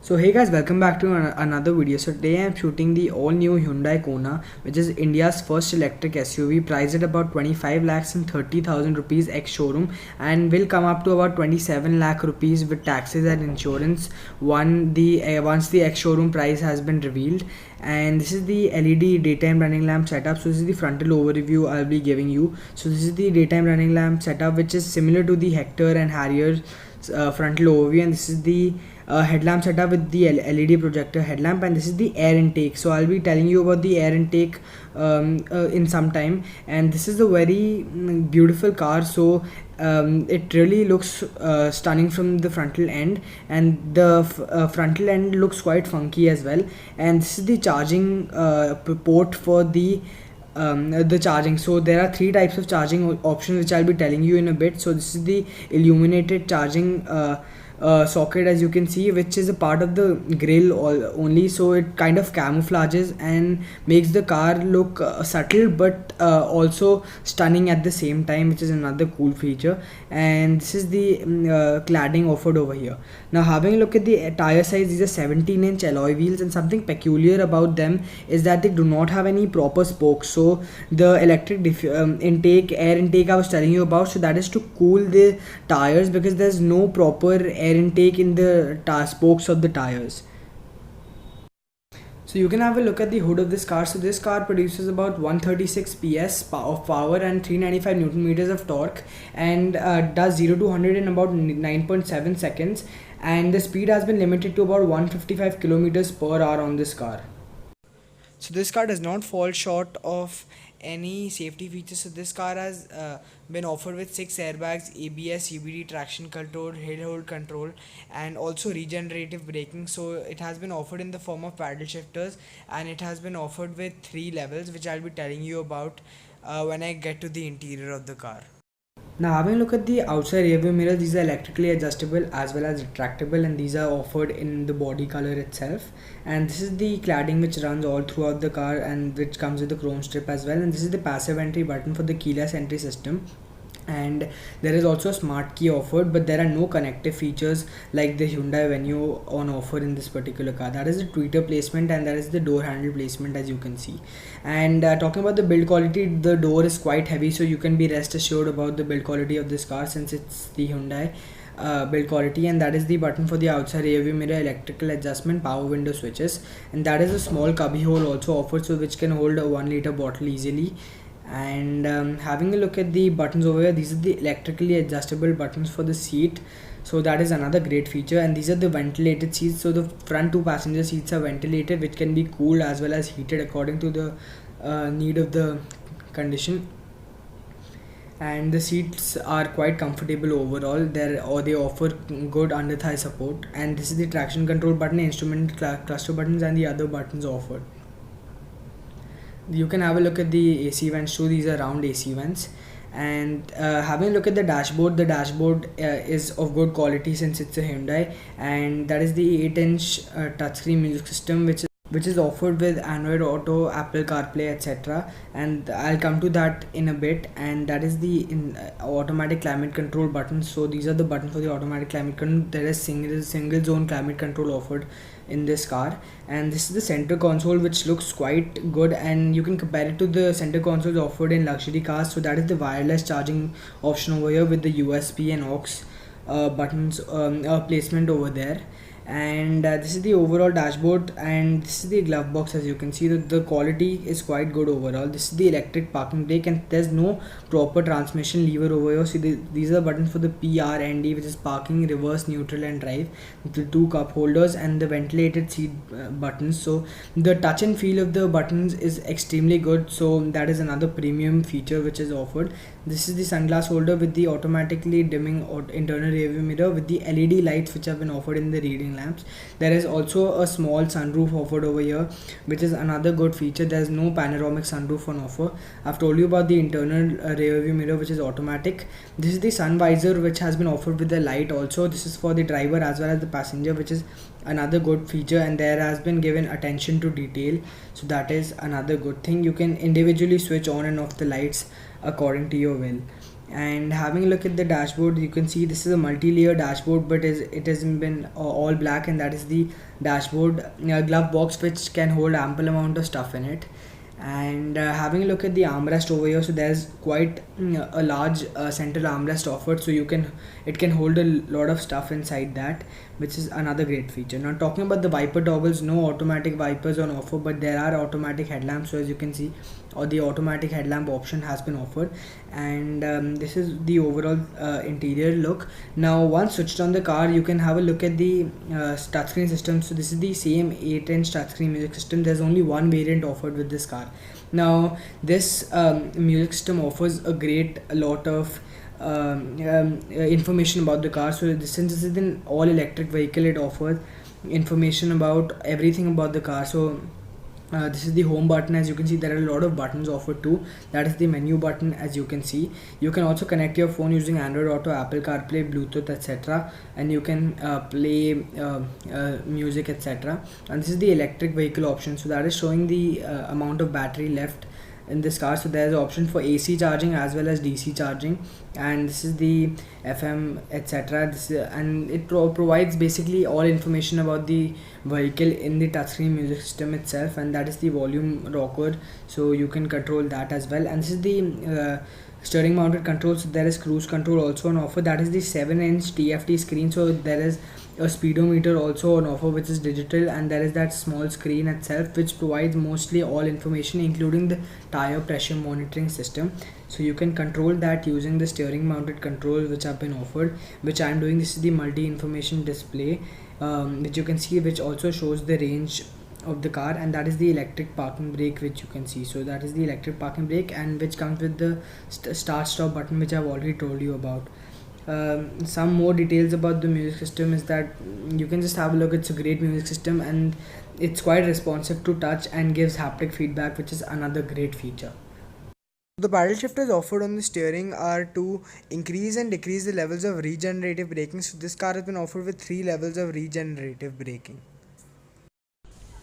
So hey guys, welcome back to another video. So today I am shooting the all new Hyundai Kona, which is India's first electric SUV, priced at about 25 lakhs and 30,000 rupees ex showroom, and will come up to about 27 lakh rupees with taxes and insurance once the ex showroom price has been revealed. And this is the LED daytime running lamp setup. So this is the frontal overview I'll be giving you. So this is the daytime running lamp setup, which is similar to the Hector and Harrier frontal overview, and this is the headlamp setup with the LED projector headlamp, and this is the air intake. So I'll be telling you about the air intake in some time. And this is a very beautiful car. So it really looks stunning from the frontal end, and the frontal end looks quite funky as well. And this is the charging port for the charging. So there are three types of charging options which I'll be telling you in a bit. So this is the illuminated charging socket, as you can see, which is a part of the grill only. So it kind of camouflages and makes the car look subtle but also stunning at the same time, which is another cool feature. And this is the cladding offered over here. Now having a look at the tire size, these are 17-inch alloy wheels, and something peculiar about them is that they do not have any proper spokes. So the electric air intake I was telling you about, so that is to cool the tires, because there's no proper air intake in the spokes of the tires. So you can have a look at the hood of this car. So this car produces about 136 PS of power and 395 Newton meters of torque, and does 0 to 100 in about 9.7 seconds, and the speed has been limited to about 155 kilometers per hour on this car. So this car does not fall short of any safety features. So this car has been offered with 6 airbags, ABS, CBD, traction control, hill hold control, and also regenerative braking. So it has been offered in the form of paddle shifters, and it has been offered with 3 levels, which I'll be telling you about when I get to the interior of the car. Now having a look at the outside rear view mirrors, these are electrically adjustable as well as retractable, and these are offered in the body color itself. And this is the cladding which runs all throughout the car, and which comes with the chrome strip as well. And this is the passive entry button for the keyless entry system. And there is also a smart key offered, but there are no connective features like the Hyundai Venue on offer in this particular car. That is the tweeter placement, and that is the door handle placement, as you can see. And talking about the build quality, the door is quite heavy, so you can be rest assured about the build quality of this car, since it's the Hyundai build quality. And that is the button for the outside rear view mirror, electrical adjustment, power window switches, and that is a small cubby hole also offered, so which can hold a 1-liter bottle easily. And having a look at the buttons over here, these are the electrically adjustable buttons for the seat. So that is another great feature. And these are the ventilated seats. So the front 2 passenger seats are ventilated, which can be cooled as well as heated according to the need of the condition. And the seats are quite comfortable overall. They offer good under thigh support. And this is the traction control button, instrument cluster buttons, and the other buttons offered. You can have a look at the AC vents too. These are round AC vents. And having a look at the dashboard is of good quality, since it's a Hyundai, and that is the 8-inch touchscreen music system, which is offered with Android Auto, Apple CarPlay, etc. And I'll come to that in a bit. And that is the automatic climate control button. So these are the buttons for the automatic climate control. There is single zone climate control offered in this car. And this is the center console, which looks quite good, and you can compare it to the center consoles offered in luxury cars. So that is the wireless charging option over here with the USB and aux buttons placement over there. And this is the overall dashboard, and this is the glove box. As you can see, the quality is quite good overall. This is the electric parking brake, and there's no proper transmission lever over here. See, these are buttons for the PRND, which is parking, reverse, neutral, and drive, the 2 cup holders, and the ventilated seat buttons. So the touch and feel of the buttons is extremely good. So that is another premium feature which is offered. This is the sunglass holder with the automatically dimming internal rear view mirror with the LED lights, which have been offered in the reading lamps. There is also a small sunroof offered over here, which is another good feature. There is no panoramic sunroof on offer. I've told you about the internal rear view mirror, which is automatic. This is the sun visor, which has been offered with the light also. This is for the driver as well as the passenger, which is another good feature, and there has been given attention to detail. So that is another good thing. You can individually switch on and off the lights according to your will. And having a look at the dashboard, you can see this is a multi-layer dashboard, but it hasn't been all black, and that is the dashboard glove box, which can hold ample amount of stuff in it. And having a look at the armrest over here, so there's quite a large central armrest offered, so it can hold a lot of stuff inside that, which is another great feature. Now talking about the wiper toggles, no automatic wipers on offer, but there are automatic headlamps. So as you can see, or the automatic headlamp option has been offered. And this is the overall interior look. Now once switched on the car, you can have a look at the touchscreen system. So this is the same 8-inch touchscreen music system. There's only one variant offered with this car. Now this music system offers a lot of information about the car. So since this is an all electric vehicle, it offers information about everything about the car. So this is the home button. As you can see, there are a lot of buttons offered too. That is the menu button. As you can see, you can also connect your phone using Android Auto, Apple CarPlay, Bluetooth, etc., and you can play music, etc. And this is the electric vehicle option, so that is showing the amount of battery left in this car. So there's an option for AC charging as well as DC charging, and this is the FM, etc. And it provides basically all information about the vehicle in the touchscreen music system itself, and that is the volume rocker, so you can control that as well. And this is the steering mounted control. So there is cruise control also on offer. That is the 7-inch TFT screen. So there is a speedometer also on offer, which is digital, and there is that small screen itself, which provides mostly all information, including the tire pressure monitoring system. So you can control that using the steering mounted control which have been offered, which I am doing. This is the multi information display, which you can see, which also shows the range of the car, and that is the electric parking brake, which you can see. So that is the electric parking brake, and which comes with the start stop button, which I've already told you about. Some more details about the music system is that you can just have a look. It's a great music system, and it's quite responsive to touch and gives haptic feedback, which is another great feature. The paddle shifters offered on the steering are to increase and decrease the levels of regenerative braking. So this car has been offered with 3 levels of regenerative braking.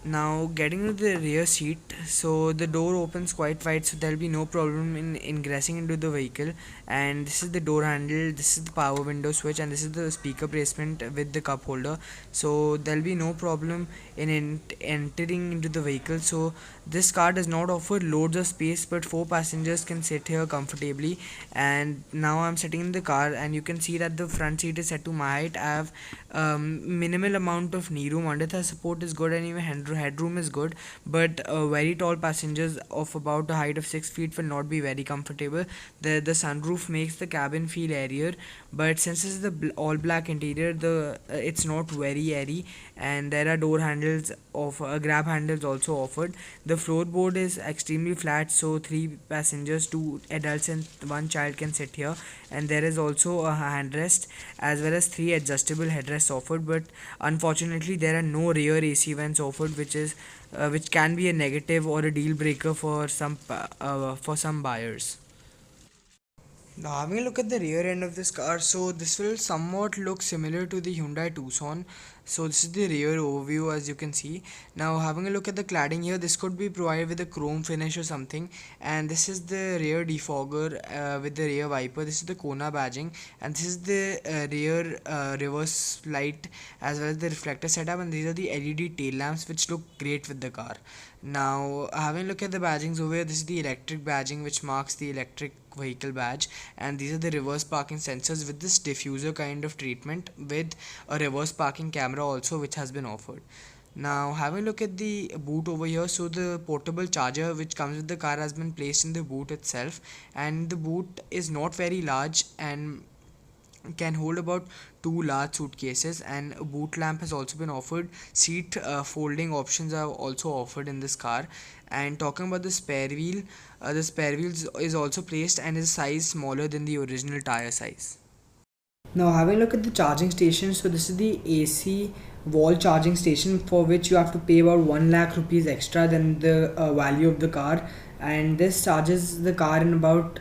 Now getting to the rear seat, so the door opens quite wide, so there'll be no problem in ingressing into the vehicle. And this is the door handle, this is the power window switch, and this is the speaker placement with the cup holder. So there'll be no problem in entering into the vehicle. So this car does not offer loads of space, but 4 passengers can sit here comfortably. And now I'm sitting in the car, and you can see that the front seat is set to my height. I have minimal amount of knee room. Under support is good, and even headroom is good, but very tall passengers of about a height of 6 feet will not be very comfortable. The sunroof makes the cabin feel airier, but since it's the all black interior, it's not very airy. And there are door handles of grab handles also offered. The floorboard is extremely flat, so 3 passengers, 2 adults and 1 child can sit here. And there is also a handrest as well as 3 adjustable headrests offered, but unfortunately there are no rear AC vents offered, which can be a negative or a deal breaker for some buyers. Now having a look at the rear end of this car, so this will somewhat look similar to the Hyundai Tucson. So this is the rear overview, as you can see. Now having a look at the cladding here, this could be provided with a chrome finish or something. And this is the rear defogger with the rear wiper. This is the Kona badging, and this is the rear reverse light as well as the reflector setup. And these are the LED tail lamps, which look great with the car. Now having a look at the badgings over here, this is the electric badging, which marks the electric vehicle badge, and these are the reverse parking sensors with this diffuser kind of treatment with a reverse parking camera also, which has been offered. Now having a look at the boot over here, so the portable charger which comes with the car has been placed in the boot itself, and the boot is not very large and can hold about 2 large suitcases, and a boot lamp has also been offered. Seat folding options are also offered in this car. And talking about the spare wheel, the spare wheel is also placed and is size smaller than the original tire size. Now having a look at the charging station, so this is the AC wall charging station, for which you have to pay about 1 lakh rupees extra than the value of the car, and this charges the car in about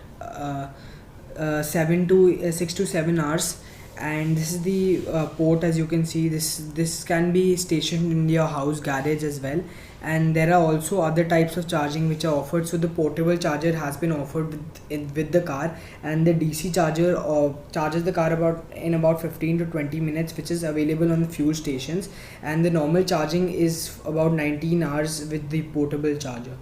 6 to 7 hours. And this is the port. As you can see, this can be stationed in your house garage as well. and there are also other types of charging which are offered. So the portable charger has been offered with the car, and the DC charger charges the car in about 15 to 20 minutes, which is available on the fuel stations, and the normal charging is about 19 hours with the portable charger.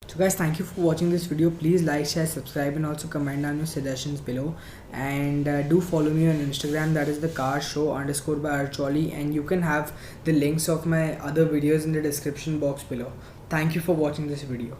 So guys, thank you for watching this video. Please like, share, subscribe, and also comment down your suggestions below. And do follow me on Instagram, that is TheCarsShow _ by Arch, and you can have the links of my other videos in the description box below. Thank you for watching this video.